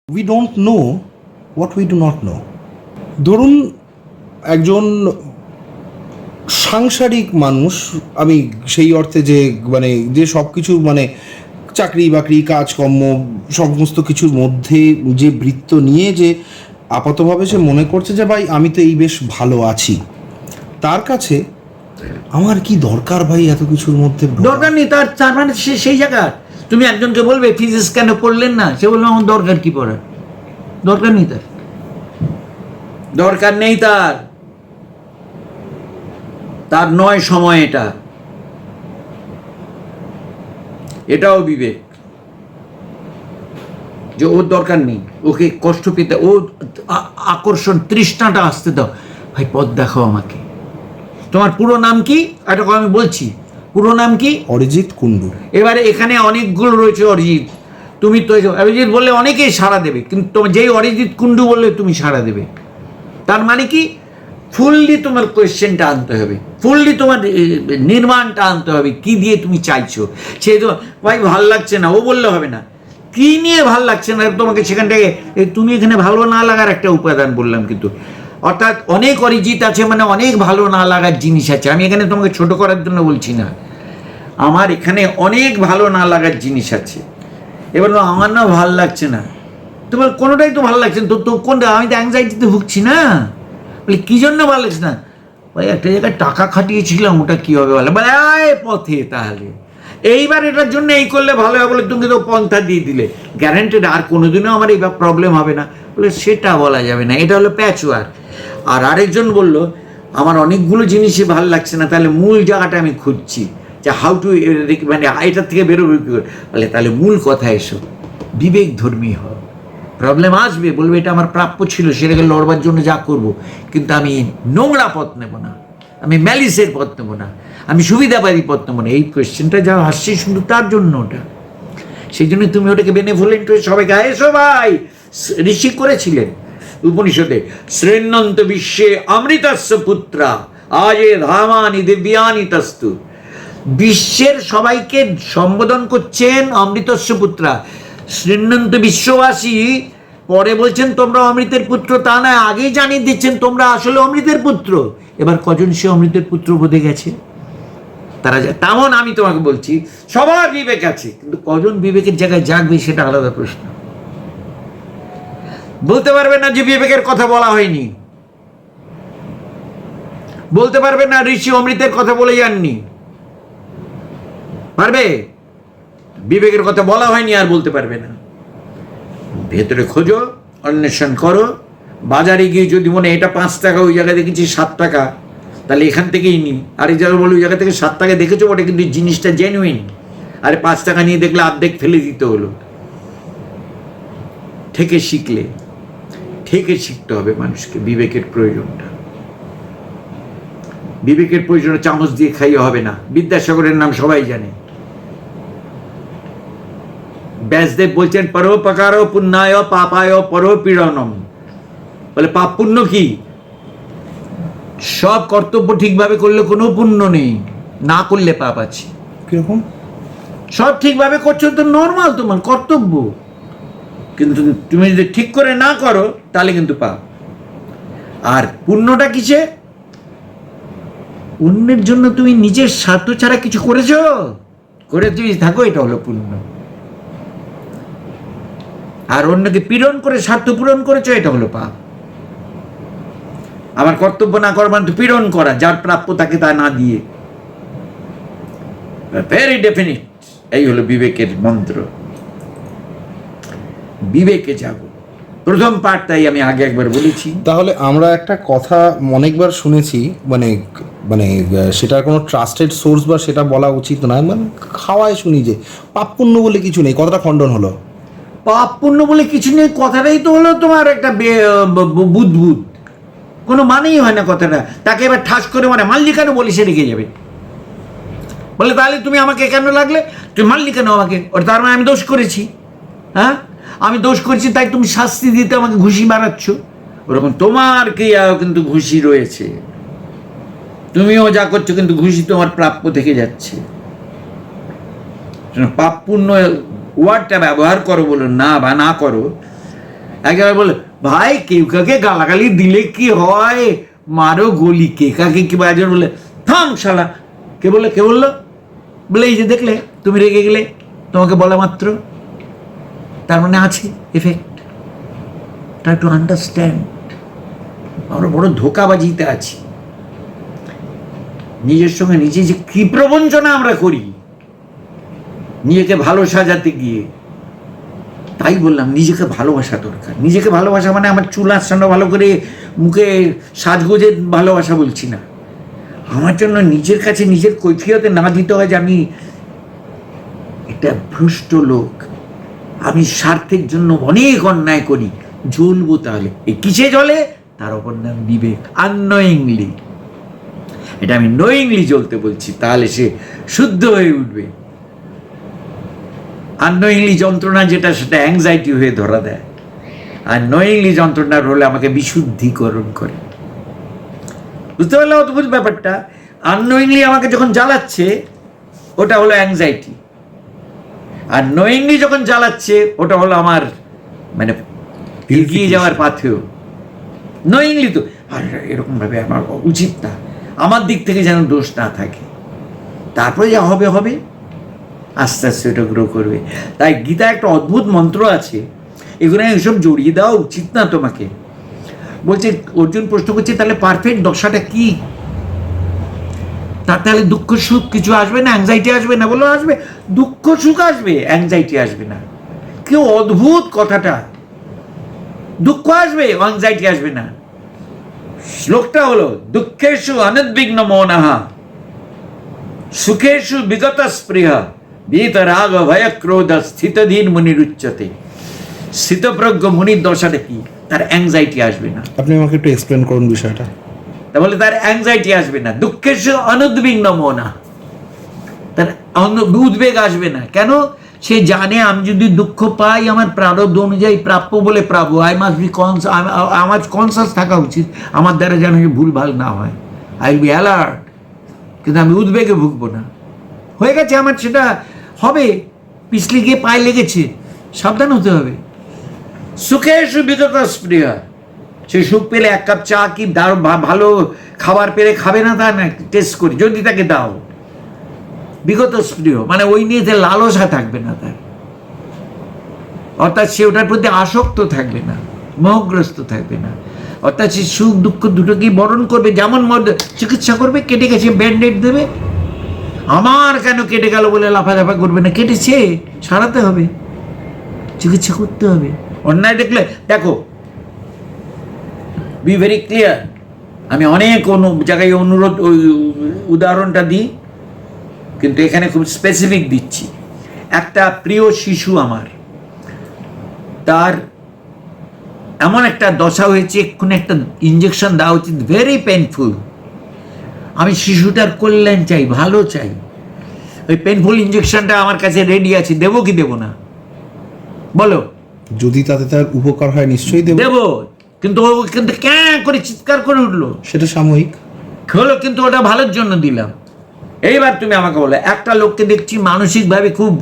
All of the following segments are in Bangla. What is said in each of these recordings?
We don't know what we do not know. ধরুন একজন সাংসারিক মানুষ, আমি সেই অর্থে যে মানে যে সব কিছু মানে চাকরি বাকরি কাজকর্ম সমস্ত কিছুর মধ্যে যে বৃত্ত নিয়ে যে আপাতভাবে সে মনে করছে যে ভাই আমি তো এই বেশ ভালো আছি, তার কাছে আমার কি দরকার ভাই এত কিছুর মধ্যে? দরকার নেই তার, তার মানে সে সেই জায়গা। তুমি একজনকে বলবে ফিজিক্স কেন পড়লেন না, সে বলবে আমার দরকার কি পড়ার, দরকার নেই তার, দরকার নেই তার, তার নয় সময় এটা, এটাও বিবেক যে ওর দরকার নেই, ওকে কষ্ট পেতে, ও আকর্ষণ তৃষ্ণাটা আসতে দাও, ভাই পথ দেখাও আমাকে। তোমার পুরো নাম কি এটা আমি বলছি, পুরো নাম কি? অরিজিৎ কুন্ডু। এবারে এখানে অনেকগুলো রয়েছে অরিজিৎ, তুমি তো অরিজিৎ বললে অনেকেই সাড়া দেবে, কিন্তু তোমার যেই অরিজিৎ কুন্ডু বললে তুমি সাড়া দেবে, তার মানে কি ফুললি তোমার কোয়েশ্চেনটা আনতে হবে, ফুললি তোমার নির্মাণটা আনতে হবে, কি দিয়ে তুমি চাইছো। সেই তো ভাই ভাল লাগছে না ও বললে হবে না, কি নিয়ে ভাল লাগছে না তোমাকে, সেখান থেকে তুমি এখানে ভালো না লাগার একটা উপাদান বললাম, কিন্তু অর্থাৎ অনেক অরিজিৎ আছে মানে অনেক ভালো না লাগার জিনিস আছে। আমি এখানে তোমাকে ছোট করার জন্য বলছি না, আমার এখানে অনেক ভালো না লাগার জিনিস আছে। এবার আমার না ভাল লাগছে না, তোমার কোনোটাই তো ভালো লাগছে না, তো কোনটা? আমি তো অ্যাংজাইটিতে ভুগছি না, বলে কী জন্য ভালো লাগছে না? ভাই একটা জায়গায় টাকা খাটিয়েছিলাম, ওটা কী হবে বলে, বলে পথে তাহলে এইবার এটার জন্য এই করলে ভালো হবে বলে তুমি তো পন্থা দিয়ে দিলে, গ্যারান্টেড আর কোনোদিনও আমার এই প্রবলেম হবে না, বলে সেটা বলা যাবে না, এটা হলো প্যাচওয়ার্ক। আর আরেকজন বলল আমার অনেকগুলো জিনিসই ভালো লাগছে না, তাহলে মূল জায়গাটা আমি খুঁজছি যে হাউ টু, মানে এটার থেকে বেরোবে কী করে, বলে তাহলে মূল কথা এসো, বিবেক ধর্মী হও। প্রবলেম আসবে, বলবে এটা আমার প্রাপ্য ছিল, সেটাকে লড়বার জন্য যা করব, কিন্তু আমি নোংরা পথ নেব না, আমি ম্যালিসের পথ নেব না, আমি সুবিধাবাদী পথ নেব না। এই কোয়েশ্চেনটা যা আসছে শুধু তার জন্য ওটা, সেই জন্য তুমি ওটাকে বেনেভোলেন্ট হয়ে সবাইকে এসো ভাই, ঋষি করেছিলেন উপনিষদে, শ্রেণন্ত বিশ্বে অমৃতস্য পুত্রা আজে ধামানি দিব্যানি তস্তু, বিশ্বের সবাইকে সম্বোধন করছেন অমৃতস্য পুত্রা, শ্রেণন্ত বিশ্ববাসী, পরে বলছেন তোমরা অমৃতের পুত্র, তা না, আগেই জানিয়ে দিচ্ছেন তোমরা আসলে অমৃতের পুত্র। এবার কজন সে অমৃতের পুত্র বোধে গেছে তারা, তেমন আমি তোমাকে বলছি সবার বিবেক আছে, কিন্তু কজন বিবেকের জায়গায় জাগবে সেটা আলাদা প্রশ্ন। বলতে পারবে না যে বিবেকের কথা বলা হয়নি, বলতে পারবে না ঋষি অমৃতের কথা বলে যাননি, পারবে? বিবেকের কথা বলা হয়নি আর বলতে পারবে না। ভেতরে খোঁজো, অন্বেষণ করো, বাজারে গিয়ে যদি মনে এটা 5 টাকা, ওই জায়গায় দেখেছি 7 টাকা, তাহলে এখান থেকেই নিই। আর এই জায়গায় বলো ওই জায়গা থেকে 7 টাকা দেখেছো বটে, কিন্তু জিনিসটা জেনুইন, আরে 5 টাকা নিয়ে দেখলে অর্ধেক ফেলে দিতে হলো। থেকে শিখলে, থেকে শিখতে হবে মানুষকে, বিবেকের প্রয়োজনটা, বিবেকের প্রয়োজন চামচ দিয়ে খাইয়ে হবে না। বিদ্যাসাগরের নাম সবাই জানে, ব্যাসদেব বলছেন পরোপকার পুণ্যায় পাপায় পরপীড়নম, বলে পাপ পুণ্য কি? সব কর্তব্য ঠিকভাবে করলে কোনো পুণ্য নেই, না করলে পাপ আছে। কিরকম? সব ঠিকভাবে করছো তো নর্মাল তোমার কর্তব্য, কিন্তু তুমি যদি ঠিক করে না করো তাহলে কিন্তু পাপ। আর পুণ্যটা কিসে? অন্যের জন্য তুমি নিজের স্বার্থ ছাড়া কিছু করেছো, করে তুমি থাকো, এটা হলো পুণ্য। আর অন্যকে পীড়ন করে স্বার্থ পূরণ করেছো, এটা হলো পাপ। আমার কর্তব্য না করা মানে পীড়ন করা, যার প্রাপ্য তাকে তা না দিয়ে, ভেরি ডেফিনিট। এই হলো বিবেকের মন্ত্র, বিবেকে যাব প্রথম পার্ট, তাই আমি আগে একবার বলেছি। তাহলে আমরা একটা কথা অনেকবার শুনেছি, মানে মানে সেটার কোনো ট্রাস্টেড সোর্স বা সেটা বলা উচিত নয়, মানে খাওয়ায় শুনি যে পাপ পুণ্য বলে কিছু নেই, কথাটা খণ্ডন হলো। পাপ পুণ্য বলে কিছু নেই কথাটাই তো হলো তোমার একটা বুদবুদ, কোনো মানেই হয় না কথাটা। তাকে এবার ঠাস করে মানে মাল্লি কেন বলি, সে রেখে যাবে, বলে তাহলে তুমি আমাকে কেন লাগলে, তুমি মাল্লি কেন আমাকে, ওর তার মানে আমি দোষ করেছি, হ্যাঁ আমি দোষ করেছি তাই তুমি শাস্তি দিতে আমাকে ঘুষি মারাচ্ছ। ওরকম তোমার ক্রিয়াও কিন্তু ঘুষি রয়েছে, তুমিও যা করছো কিন্তু ঘুষি তোমার প্রাপ্য থেকে যাচ্ছে। পাপ পুণ্য ওয়ার্ডটা ব্যবহার করো, বলো না বা না করো, একেবারে বলে ভাই কেউ কাকে গালাগালি দিলে কি হয়, মারো গলি, কে কাকে কি বাজে বলে থাম শালা। কে বললো বলে এই যে দেখলে তুমি রেগে গেলে, তোমাকে বলা মাত্র, তার মানে আছে এফেক্ট। Try to understand. আমরা বড় ধোকাবাজিতে আছি, নিজের সঙ্গে নিজে যে কি প্রবঞ্চনা আমরা করি নিজেকে ভালো সাজাতে গিয়ে। তাই বললাম নিজেকে ভালোবাসা দরকার। নিজেকে ভালোবাসা মানে আমার চুল আঁচড়ানো ভালো করে মুখে সাজগোজের ভালোবাসা বলছি না, আমার জন্য নিজের কাছে নিজের কৈফিয়তে না দিতে হয় যে আমি একটা ভ্রষ্ট লোক, আমি স্বার্থের জন্য অনেক অন্যায় করি, জ্বলবো তাহলে। এই কিসে জ্বলে? তার অপর নাম বিবেক। আননোয়িংলি, এটা আমি নোয়িংলি জ্বলতে বলছি, তাহলে সে শুদ্ধ হয়ে উঠবে। আননোয়িংলি যন্ত্রণা যেটা, সেটা অ্যাংজাইটি হয়ে ধরা দেয়, আর নোয়িংলি যন্ত্রণার হলে আমাকে বিশুদ্ধিকরণ করে। বুঝতে পারলে অদ্ভুত ব্যাপারটা? আননোয়িংলি আমাকে যখন জ্বালাচ্ছে ওটা হলো অ্যাংজাইটি, আর নোয়িংলি যখন জ্বালাচ্ছে ওটা হলো আমার মানে এগিয়ে যাওয়ার পাথেও। নোয়িংলি তো আর এরকম ভাবে আমার উচিত না, আমার দিক থেকে যেন দোষ না থাকে, তারপরে যা হবে হবে, আস্তে আস্তে ওটা গ্রো করবে। তাই গীতা একটা অদ্ভুত মন্ত্র আছে, এগুলো এইসব জড়িয়ে দেওয়া উচিত না তোমাকে। বলছে অর্জুন প্রশ্ন করছে তাহলে পারফেক্ট দশাটা কি? তাহলে দুঃখ সুখ কিছু আসবে না, অ্যাংজাইটি আসবে না? বলো আসবে, দুঃখ সুখ আসবে, অ্যাংজাইটি আসবে না। কি অদ্ভুত কথাটা! দুঃখ আসবে, অ্যাংজাইটি আসবে না। শ্লোকটা হলো দুঃখেষু অনুদ্বিগ্ন মনঃ সুখেষু বিগত স্পৃহ বিতরাগ ভয় ক্রোধ স্থিতধীন মুনিরুচ্যতে। স্থিতপ্রজ্ঞ মুনির দশাটা কি? তার অ্যাংজাইটি আসবে না। আপনি আমাকে একটু এক্সপ্লেন করুন বিষয়টা। তাহলে তার অ্যাংজাইটি আসবে না। দুঃখেষু অনুদ্বিগ্ন মনঃ, তার উদ্বেগ আসবে না। কেন? সে জানে আমি যদি দুঃখ পাই আমার প্রারব্ধ অনুযায়ী প্রাপ্য বলে পাবো। আই মাস্ট বি আমার কনসাস থাকা উচিত, আমার দ্বারা যেন ভুল ভাল না হয়। আই উইল বি অ্যালার্ট, কিন্তু আমি উদ্বেগে ভুগবো না। হয়ে গেছে আমার, সেটা হবে, পিছলে গিয়ে পায়ে লেগেছে, সাবধান হতে হবে। সুখে সুবিগত স্পৃহা, সে সুখ পেলে এক কাপ চা কি ভালো খাবার পেলে খাবে না তা না, টেস্ট করি যদি তাকে দাও। বিগত স্পৃহ মানে ওই নিয়ে যে লালসা থাকবে না তার, অর্থাৎ সে ওটার প্রতি আসক্ত থাকবে না, মোহগ্রস্ত থাকবে না। অর্থাৎ সে সুখ দুঃখ দুটোকেই বরণ করবে। যেমন চিকিৎসা করবে, কেটে গেছে ব্যান্ডেড দেবে, আমার কেন কেটে গেল বলে লাফালাফা করবে না, কেটেছে সারাতে হবে, চিকিৎসা করতে হবে। অন্যায় দেখলে দেখো, বি ভেরি ক্লিয়ার। আমি অনেক জায়গায় অনুরোধ উদাহরণটা দিই, কিন্তু এখানে খুব স্পেসিফিক দিচ্ছি। একটা প্রিয় শিশু আমার, তার এমন একটা দশা হয়েছে, এক্ষুনি একটা ইঞ্জেকশন দেওয়া উচিত, ভেরি পেনফুল। আমি শিশুটার কল্যাণ চাই, ভালো চাই, ওই পেনফুল ইঞ্জেকশনটা আমার কাছে রেডি আছে, দেবো কি দেবো না বলো? যদি তাতে তার উপকার হয় নিশ্চয়ই দেবো, কিন্তু ও কিন্তু ক্যাঁ করে চিৎকার করে উঠলো, সেটা সাময়িক হলো, কিন্তু ওটা ভালোর জন্য দিলাম। এইবার তুমি আমাকে বলো, একটা লোককে দেখছি মানসিকভাবে খুব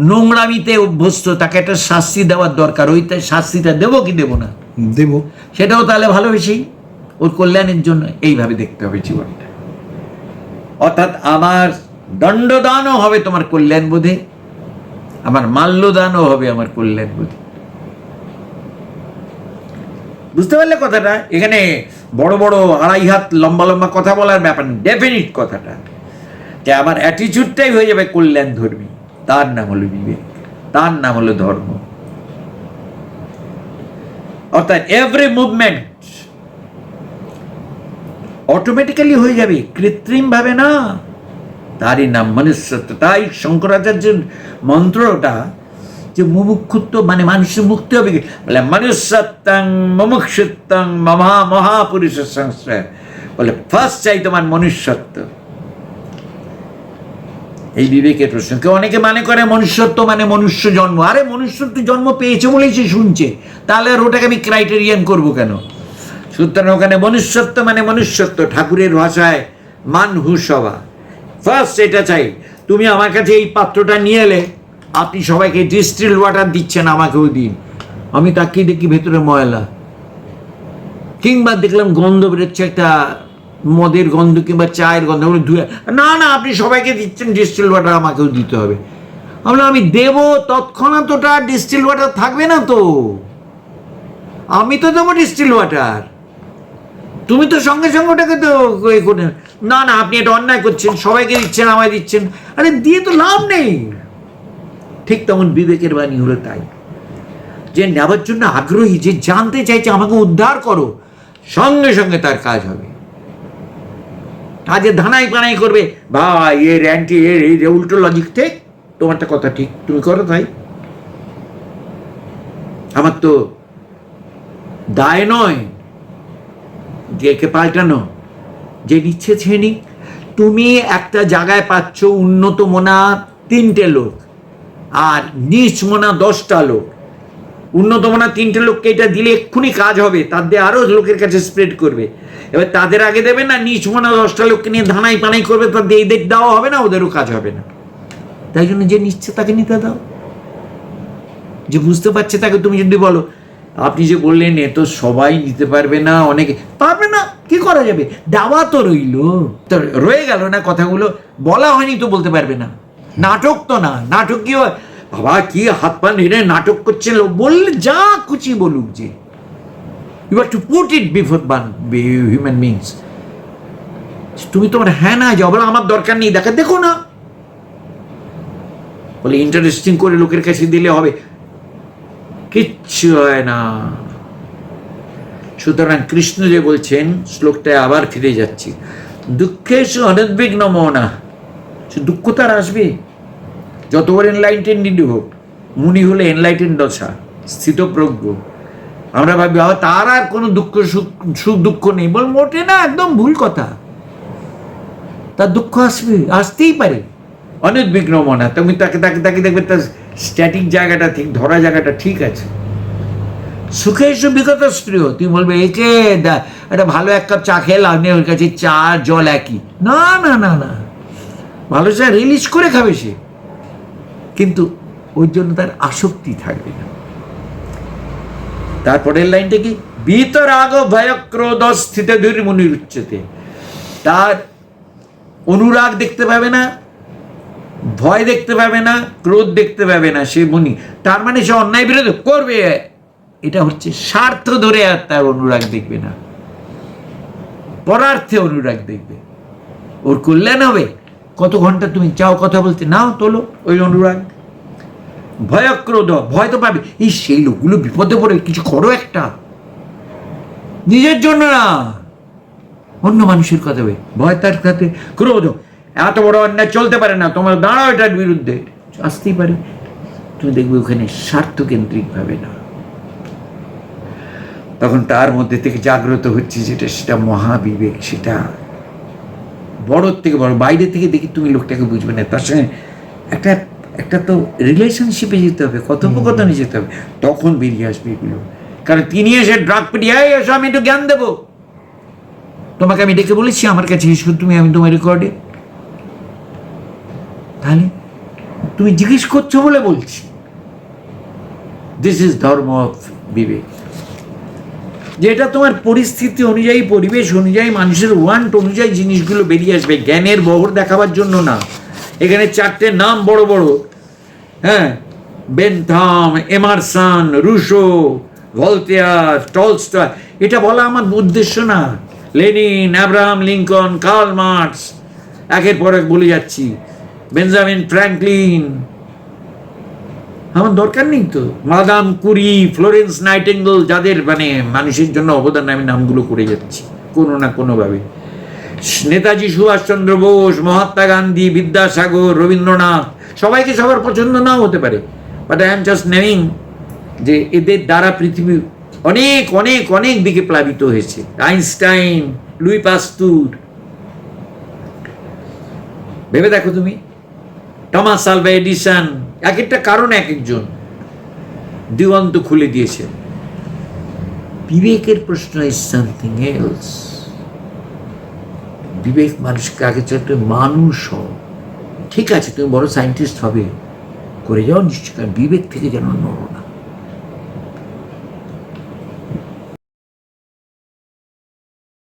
নোংরামিতে অভ্যস্ত, তাকে একটা শাস্তি দেওয়ার দরকার, ওই শাস্তিটা দেবো কি দেবো না? দেব। সেটাও তাহলে ভালোবেসেই ওর কল্যাণের জন্য। এইভাবে দেখতে হবে জীবনটা। অর্থাৎ আমার দণ্ডদানও হবে তোমার কল্যাণ বোধে, আমার মাল্যদানও হবে আমার কল্যাণ বোধে। বুঝতে পারলে কথাটা? এখানে বড় বড় 2.5 হাত লম্বা লম্বা কথা বলার ব্যাপার নেই, ডেফিনিট কথাটা যে আমার অ্যাটিচিউডটাই হয়ে যাবে কল্যাণ ধর্মী। তার নাম হলো বিবেক, তার নাম হলো ধর্ম। অর্থাৎ এভরি মুভমেন্ট অটোমেটিক্যালি হয়ে যাবে, কৃত্রিম ভাবে না, তারই নাম মনুষ্যত্ব। তাই শঙ্করাচার্যের মন্ত্রটা যে মুমুক্ষুত্ব মানে মানুষের মুক্তি হবে, বলে মনুষ্যত্বং মুমুক্ষুত্বং মহাপুরুষ সংশ্রয়, বলে ফার্স্ট চাই তোমার মনুষ্যত্ব। এই বিবেকের প্রশ্ন। কেউ অনেকে মনে করে মনুষ্যত্ব মানে মনুষ্য জন্ম। আরে মনুষ্যত্ব জন্ম পেয়েছে বলেই সে শুনছে, তাহলে আর ওটাকে আমি ক্রাইটেরিয়ান করবো কেন? সুতরাং ওখানে মনুষ্যত্ব মানে মনুষ্যত্ব, ঠাকুরের ভাষায় মানহুসভা। ফার্স্ট এটা চাই, তুমি আমার কাছে এই পাত্রটা নিয়ে এলে, আপনি সবাইকে ডিস্টিল ওয়াটার দিচ্ছেন, আমাকেও দিন। আমি তাকিয়ে দেখি ভেতরে ময়লা, কিংবা দেখলাম গন্ধ বেরোচ্ছে, একটা মদের গন্ধ কিংবা চায়ের গন্ধ, ধুয়ে না না আপনি সবাইকে দিচ্ছেন ডিস্টিল ওয়াটার, আমাকেও দিতে হবে। আমি দেব, তৎক্ষণাৎ ওটা ডিস্টিল ওয়াটার থাকবে না তো, আমি তো দেবো ডিস্টিল ওয়াটার, তুমি তো সঙ্গে সঙ্গে ওটাকে তো করে না না আপনি এটা অন্যায় করছেন, সবাইকে দিচ্ছেন আমায় দিচ্ছেন, আরে দিয়ে তো লাভ নেই। ঠিক তেমন বিবেকের বাণী হলো তাই, যে নেওয়ার জন্য আগ্রহী, যে জানতে চাইছে আমাকে উদ্ধার করো, সঙ্গে সঙ্গে তার কাজ হবে। আজ ধানাই পানাই করবে, ভাই এর অ্যান্টি এর এই উল্টো লজিক ঠিক, তোমারটা কথা ঠিক, তুমি করো তাই, আমার তো দায় নয় যে একে পাল্টানো, যে নিচ্ছে ছেনি। তুমি একটা জায়গায় পাচ্ছ উন্নত মনা 3টে লোক আর নিচ মনা 10টা লোক। উন্নত মনা 3টে লোককে এটা দিলে এক্ষুনি কাজ হবে, তার দিয়ে আরো লোকের কাছে স্প্রেড করবে। এবার তাদের আগে দেবে না, নিচ মনা 10টা লোককে নিয়ে ধানাই পানাই করবে, তার দিয়ে এদের দেওয়া হবে না, ওদেরও কাজ হবে না। তাই জন্য যে নিচ্ছে তাকে নিতে দাও, যে বুঝতে পারছে তাকে। তুমি যদি বলো, আপনি যে বললেন এ তো সবাই নিতে পারবে না, অনেকে পারবে না, কি করা যাবে, দেওয়া তো রইল, তো রয়ে গেল না, কথাগুলো বলা হয়নি তো বলতে পারবে না। নাটক তো না, নাটক কি হয় বাবা, কি হাত পা নেড়ে নাটক করছেন, বললে যা খুশি বলুক, যে you have to put it before human beings. তুমি তোমার হ্যাঁ না যাও, বলো আমার দরকার নেই, দেখো না, বলে ইন্টারেস্টিং করে লোকের কাছে দিলে হবে, কিচ্ছু হয় না। সুতরাং কৃষ্ণ যে বলছেন, শ্লোকটায় আবার ফিরে যাচ্ছি, দুঃখেষু অনুদ্বিগ্ন মনা, দুঃখ তার আসবে, যত বড় এনলাইটেন্ড হোক, মুনি হলে এনলাইটেন্ড দশা, স্থিতপ্রজ্ঞ। আমরা ভাবি তার আর কোনো দুঃখ সুখ দুঃখ নেই, বল মোটে না, একদম ভুল কথা, তার দুঃখ আসবে, আসতেই পারে। অনুদ্বিগ্ন মনা, তুমি তাকে তাকে তাকে দেখবে তার স্ট্যাটিক জায়গাটা ঠিক, ধরা জায়গাটা ঠিক আছে। সুখে এসে বিগত প্রিয়, তুমি বলবে একে একটা ভালো এক কাপ চা খেয়ে লাভ নেই, ওর কাছে চা জল একই, না না না না, ভালো চা রিলিজ করে খাবে সে, কিন্তু ওর জন্য তার আসক্তি থাকবে না। তারপরের লাইনটা কি, বিতরাগ ভয় ক্রোধ স্থিত দুর্মুনির উচ্চতে, তার অনুরাগ দেখতে পাবে না, ভয় দেখতে পাবে না, ক্রোধ দেখতে পাবে না, সে মুনি। তার মানে সে অন্যায় বিরোধ করবে, এটা হচ্ছে স্বার্থ ধরে, আর তার অনুরাগ দেখবে না, পরার্থে অনুরাগ দেখবে, ওর কল্যাণ হবে। কত ঘন্টা তুমি চাও কথা বলতে, নাও তোলো ওই অনুরাগ। ভয় ক্রোধ, ভয় তো পাবে, এই সেই লোকগুলো বিপদে পড়ে, কিছু করো একটা, নিজের জন্য না, অন্য মানুষের কথা হবে, ভয় তার সাথে ক্রোধ, এত বড় অন্যায় চলতে পারে না, তোমার দাঁড়াও এটার বিরুদ্ধে, আসতেই পারে। তুমি দেখবে ওখানে স্বার্থকেন্দ্রিক ভাবে না, তখন তার মধ্যে থেকে জাগ্রত হচ্ছে যেটা, সেটা মহাবিবেক, সেটা বড় থেকে বড়। বাইরে থেকে দেখি তুমি লোকটাকে বুঝবে না, তার সঙ্গে একটা একটা তো রিলেশনশিপে যেতে হবে, কথোপকথনে যেতে হবে, তখন বেরিয়ে আসবে এগুলো। কারণ তিনি এসে ড্রাগ পিটিয়ে এসো আমি একটু জ্ঞান দেবো, তোমাকে আমি ডেকে বলেছি আমার কাছে এসো তুমি, আমি তোমার রেকর্ডে, তাহলে তুমি জিজ্ঞেস করছো বলে বলছি। দিস ইজ ধর্ম অফ বিবেক, যেটা তোমার পরিস্থিতি অনুযায়ী, পরিবেশ অনুযায়ী, মানুষের ওয়ান্ট অনুযায়ী জিনিসগুলো বেরিয়ে আসবে, জ্ঞানের বহর দেখাবার জন্য না। এখানে 4টে নাম বড় বড়, হ্যাঁ, Bentham, Emerson, Rousseau, Voltaire, Tolstoy, এটা বলা আমার উদ্দেশ্য না। Lenin, Abraham Lincoln, Karl Marx, একের পর এক বলে যাচ্ছি, বেঞ্জামিন ফ্র্যাঙ্কলিন, আমার দরকার নেই তো। মাদাম কুরি, ফ্লোরেন্স নাইটিঙ্গেল, যাদের মানে মানুষের জন্য অবদান, আমি নামগুলো করে যাচ্ছি কোনো না কোনোভাবে। নেতাজি সুভাষচন্দ্র বোস, মহাত্মা গান্ধী, বিদ্যাসাগর, রবীন্দ্রনাথ, সবাইকে সবার পছন্দ নাও হতে পারে, but I am just naming যে এদের দ্বারা পৃথিবী অনেক অনেক অনেক দিকে প্লাবিত হয়েছে। আইনস্টাইন, লুই পাস্তুর, ভেবে দেখো তুমি, টমাস আলভা এডিসন, এক একটা কারণ এক একজন দিগন্ত খুলে দিয়েছে। বিবেকের প্রশ্ন ইজ সামথিং এলস। বিবেক মানুষকে আগে চলতে, মানুষ হও, ঠিক আছে তুমি বড় সায়েন্টিস্ট হবে, করে যাও নিশ্চয়, বিবেক থেকে যেন নড়ো না।